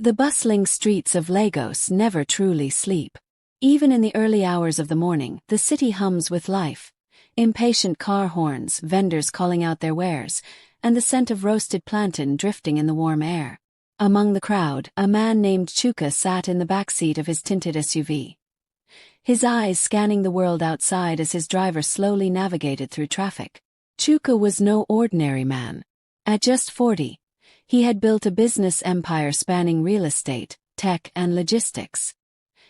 The bustling streets of Lagos never truly sleep. Even in the early hours of the morning, the city hums with life. Impatient car horns, vendors calling out their wares, and the scent of roasted plantain drifting in the warm air. Among the crowd, a man named Chuka sat in the backseat of his tinted SUV. His eyes scanning the world outside as his driver slowly navigated through traffic. Chuka was no ordinary man. At just 40, he had built a business empire spanning real estate, tech, and logistics.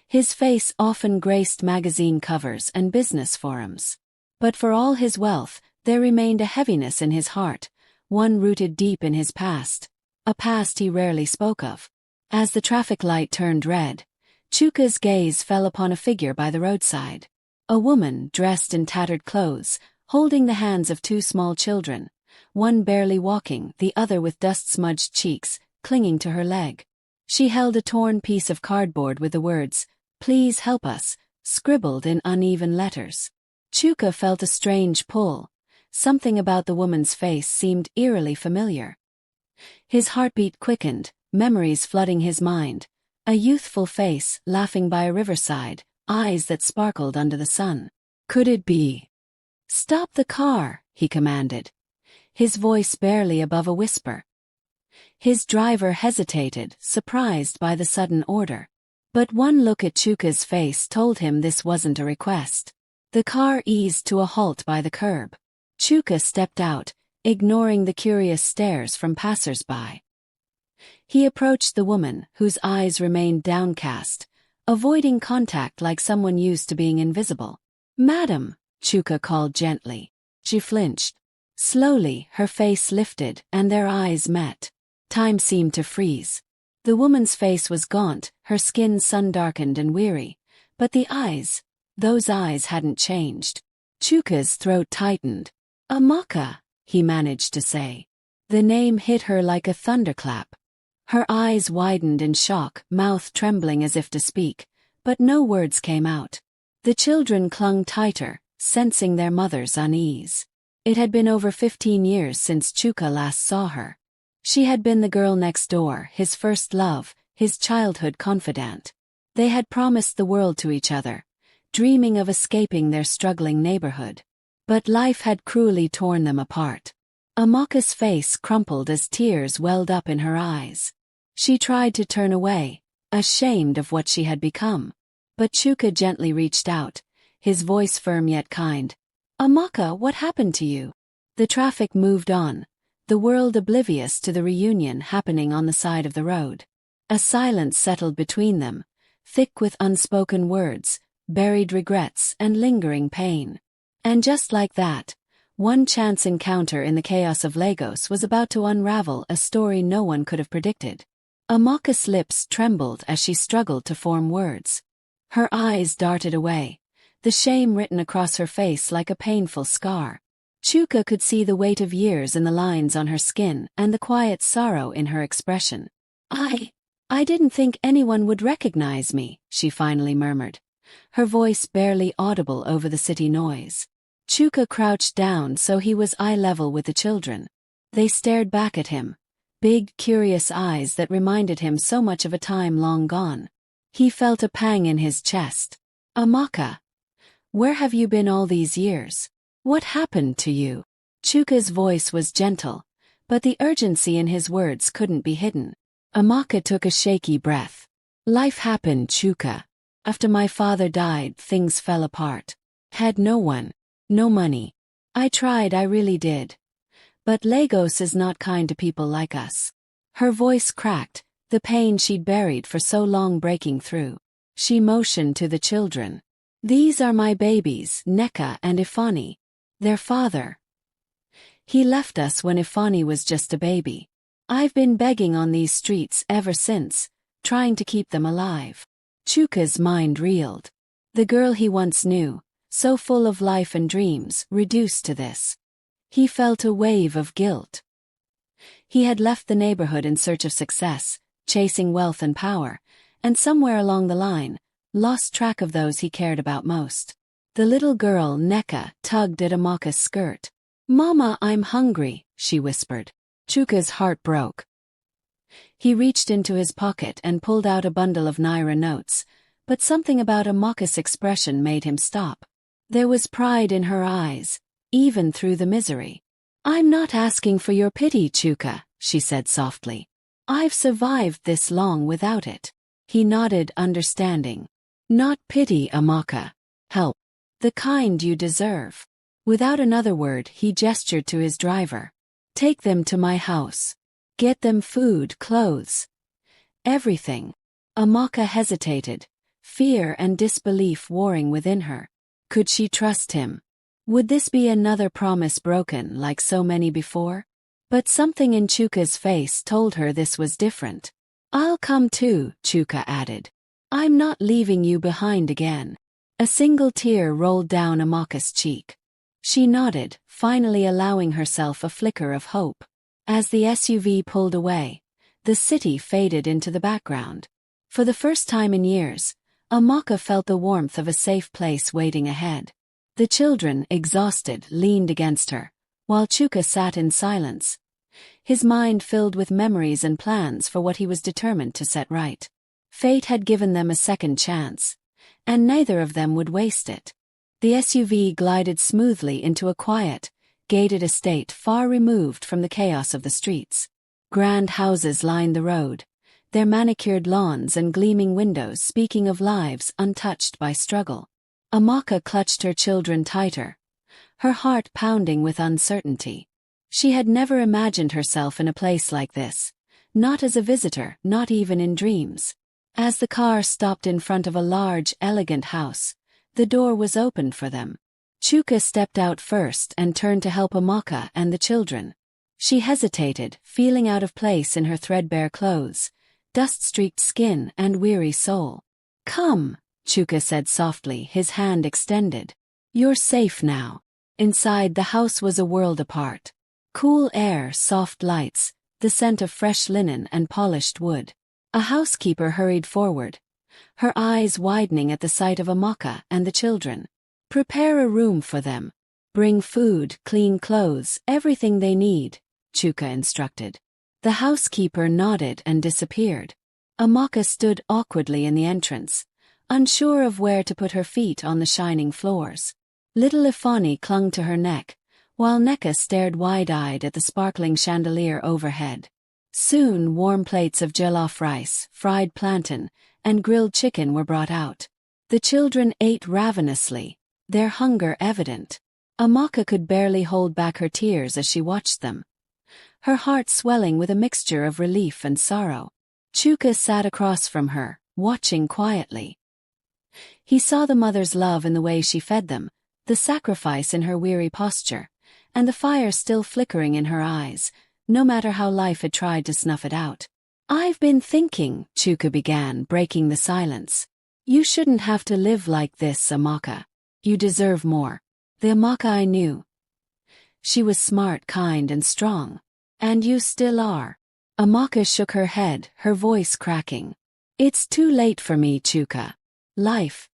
His face often graced magazine covers and business forums. But for all his wealth, there remained a heaviness in his heart, one rooted deep in his past, a past he rarely spoke of. As the traffic light turned red, Chuka's gaze fell upon a figure by the roadside. A woman dressed in tattered clothes, holding the hands of two small children, one barely walking, the other with dust-smudged cheeks, clinging to her leg. She held a torn piece of cardboard with the words, "Please help us," scribbled in uneven letters. Chuka felt a strange pull. Something about the woman's face seemed eerily familiar. His heartbeat quickened, memories flooding his mind. A youthful face, laughing by a riverside, eyes that sparkled under the sun. Could it be? "Stop the car," he commanded, his voice barely above a whisper. His driver hesitated, surprised by the sudden order. But one look at Chuka's face told him this wasn't a request. The car eased to a halt by the curb. Chuka stepped out, ignoring the curious stares from passers-by. He approached the woman, whose eyes remained downcast, avoiding contact like someone used to being invisible. "Madam," Chuka called gently. She flinched. Slowly, her face lifted, and their eyes met. Time seemed to freeze. The woman's face was gaunt, her skin sun-darkened and weary. But the eyes, those eyes hadn't changed. Chuka's throat tightened. "Amaka," he managed to say. The name hit her like a thunderclap. Her eyes widened in shock, mouth trembling as if to speak, but no words came out. The children clung tighter, sensing their mother's unease. It had been over 15 years since Chuka last saw her. She had been the girl next door, his first love, his childhood confidant. They had promised the world to each other, dreaming of escaping their struggling neighborhood. But life had cruelly torn them apart. Amaka's face crumpled as tears welled up in her eyes. She tried to turn away, ashamed of what she had become. But Chuka gently reached out, his voice firm yet kind. "Amaka, what happened to you?" The traffic moved on, the world oblivious to the reunion happening on the side of the road. A silence settled between them, thick with unspoken words, buried regrets, and lingering pain. And just like that, one chance encounter in the chaos of Lagos was about to unravel a story no one could have predicted. Amaka's lips trembled as she struggled to form words. Her eyes darted away, the shame written across her face like a painful scar. Chuka could see the weight of years in the lines on her skin and the quiet sorrow in her expression. I didn't think anyone would recognize me," she finally murmured, her voice barely audible over the city noise. Chuka crouched down so he was eye level with the children. They stared back at him, big, curious eyes that reminded him so much of a time long gone. He felt a pang in his chest. "Amaka, where have you been all these years? What happened to you?" Chuka's voice was gentle, but the urgency in his words couldn't be hidden. Amaka took a shaky breath. "Life happened, Chuka. After my father died, things fell apart. Had no one, no money. I tried, I really did. But Lagos is not kind to people like us." Her voice cracked, the pain she'd buried for so long breaking through. She motioned to the children. "These are my babies, Neka and Ifani. Their father. He left us when Ifani was just a baby. I've been begging on these streets ever since, trying to keep them alive." Chuka's mind reeled. The girl he once knew, so full of life and dreams, reduced to this. He felt a wave of guilt. He had left the neighborhood in search of success, chasing wealth and power, and somewhere along the line, lost track of those he cared about most. The little girl, Neka, tugged at Amaka's skirt. "Mama, I'm hungry," she whispered. Chuka's heart broke. He reached into his pocket and pulled out a bundle of Naira notes, but something about Amaka's expression made him stop. There was pride in her eyes, even through the misery. "I'm not asking for your pity, Chuka," she said softly. "I've survived this long without it." He nodded, understanding. "Not pity, Amaka. Help. The kind you deserve." Without another word, he gestured to his driver. "Take them to my house. Get them food, clothes. Everything." Amaka hesitated, fear and disbelief warring within her. Could she trust him? Would this be another promise broken like so many before? But something in Chuka's face told her this was different. "I'll come too," Chuka added. "I'm not leaving you behind again." A single tear rolled down Amaka's cheek. She nodded, finally allowing herself a flicker of hope. As the SUV pulled away, the city faded into the background. For the first time in years, Amaka felt the warmth of a safe place waiting ahead. The children, exhausted, leaned against her, while Chuka sat in silence, his mind filled with memories and plans for what he was determined to set right. Fate had given them a second chance, and neither of them would waste it. The SUV glided smoothly into a quiet, gated estate far removed from the chaos of the streets. Grand houses lined the road, their manicured lawns and gleaming windows speaking of lives untouched by struggle. Amaka clutched her children tighter, her heart pounding with uncertainty. She had never imagined herself in a place like this, not as a visitor, not even in dreams. As the car stopped in front of a large, elegant house, the door was opened for them. Chuka stepped out first and turned to help Amaka and the children. She hesitated, feeling out of place in her threadbare clothes, dust-streaked skin and weary soul. "Come," Chuka said softly, his hand extended. "You're safe now." Inside, the house was a world apart. Cool air, soft lights, the scent of fresh linen and polished wood. A housekeeper hurried forward, her eyes widening at the sight of Amaka and the children. "Prepare a room for them. Bring food, clean clothes, everything they need," Chuka instructed. The housekeeper nodded and disappeared. Amaka stood awkwardly in the entrance, unsure of where to put her feet on the shining floors. Little Ifani clung to her neck, while Neka stared wide-eyed at the sparkling chandelier overhead. Soon warm plates of jollof rice, fried plantain, and grilled chicken were brought out. The children ate ravenously, their hunger evident. Amaka could barely hold back her tears as she watched them, her heart swelling with a mixture of relief and sorrow. Chuka sat across from her, watching quietly. He saw the mother's love in the way she fed them, the sacrifice in her weary posture, and the fire still flickering in her eyes, no matter how life had tried to snuff it out. "I've been thinking," Chuka began, breaking the silence. "You shouldn't have to live like this, Amaka. You deserve more." The Amaka I knew. She was smart, kind, and strong. "And you still are." Amaka shook her head, her voice cracking. "It's too late for me, Chuka. Life,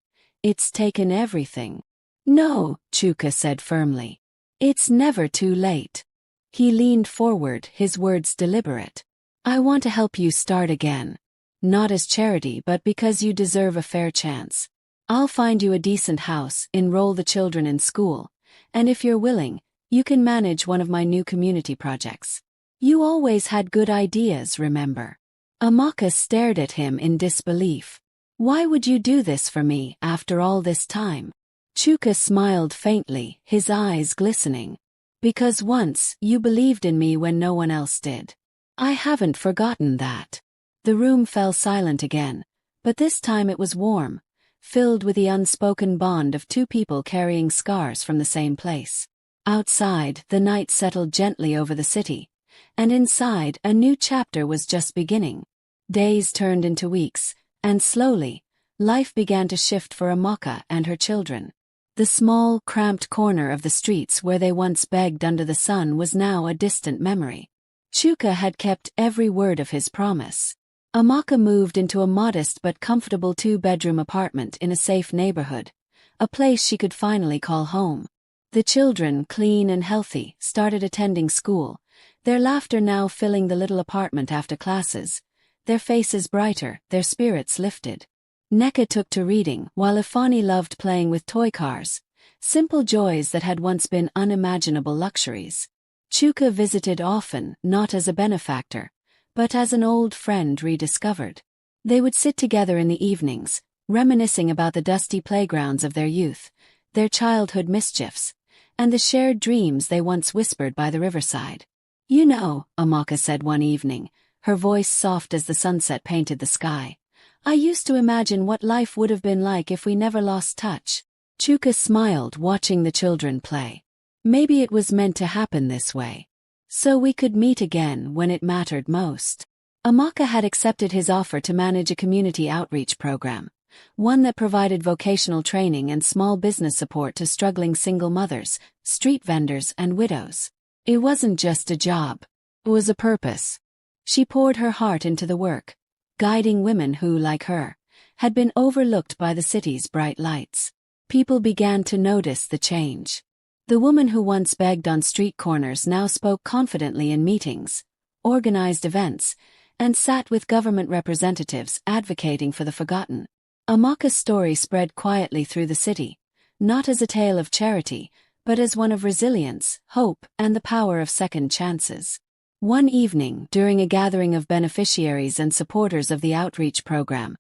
it's taken everything." "No," Chuka said firmly. "It's never too late." He leaned forward, his words deliberate. "I want to help you start again. Not as charity, but because you deserve a fair chance. I'll find you a decent house, enroll the children in school, and if you're willing, you can manage one of my new community projects. You always had good ideas, remember?" Amaka stared at him in disbelief. "Why would you do this for me after all this time?" Chuka smiled faintly, his eyes glistening. "Because once, you believed in me when no one else did. I haven't forgotten that." The room fell silent again, but this time it was warm, filled with the unspoken bond of two people carrying scars from the same place. Outside, the night settled gently over the city, and inside, a new chapter was just beginning. Days turned into weeks, and slowly, life began to shift for Amaka and her children. The small, cramped corner of the streets where they once begged under the sun was now a distant memory. Chuka had kept every word of his promise. Amaka moved into a modest but comfortable two-bedroom apartment in a safe neighborhood, a place she could finally call home. The children, clean and healthy, started attending school, their laughter now filling the little apartment after classes, their faces brighter, their spirits lifted. Nneka took to reading, while Ifeanyi loved playing with toy cars, simple joys that had once been unimaginable luxuries. Chuka visited often, not as a benefactor, but as an old friend rediscovered. They would sit together in the evenings, reminiscing about the dusty playgrounds of their youth, their childhood mischiefs, and the shared dreams they once whispered by the riverside. "You know," Amaka said one evening, her voice soft as the sunset painted the sky, "I used to imagine what life would have been like if we never lost touch." Chuka smiled, watching the children play. Maybe it was meant to happen this way, so we could meet again when it mattered most. Amaka had accepted his offer to manage a community outreach program, one that provided vocational training and small business support to struggling single mothers, street vendors, and widows. It wasn't just a job. It was a purpose. She poured her heart into the work, guiding women who, like her, had been overlooked by the city's bright lights. People began to notice the change. The woman who once begged on street corners now spoke confidently in meetings, organized events, and sat with government representatives advocating for the forgotten. Amaka's story spread quietly through the city, not as a tale of charity, but as one of resilience, hope, and the power of second chances. One evening, during a gathering of beneficiaries and supporters of the outreach program,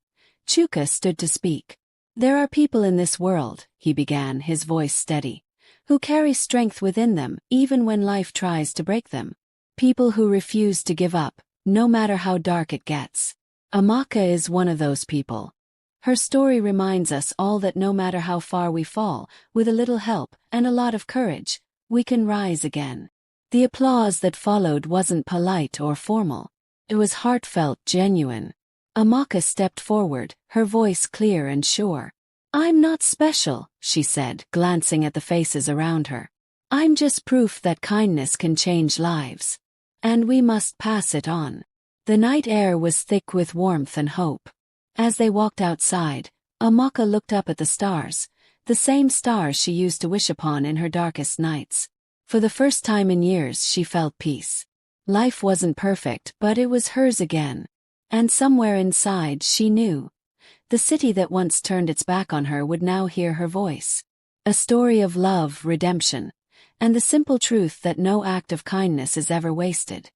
Chuka stood to speak. "There are people in this world," he began, his voice steady, "who carry strength within them even when life tries to break them. People who refuse to give up, no matter how dark it gets. Amaka is one of those people. Her story reminds us all that no matter how far we fall, with a little help and a lot of courage, we can rise again." The applause that followed wasn't polite or formal. It was heartfelt, genuine. Amaka stepped forward, her voice clear and sure. "I'm not special," she said, glancing at the faces around her. "I'm just proof that kindness can change lives. And we must pass it on." The night air was thick with warmth and hope. As they walked outside, Amaka looked up at the stars, the same stars she used to wish upon in her darkest nights. For the first time in years she felt peace. Life wasn't perfect, but it was hers again. And somewhere inside she knew, the city that once turned its back on her would now hear her voice. A story of love, redemption, and the simple truth that no act of kindness is ever wasted.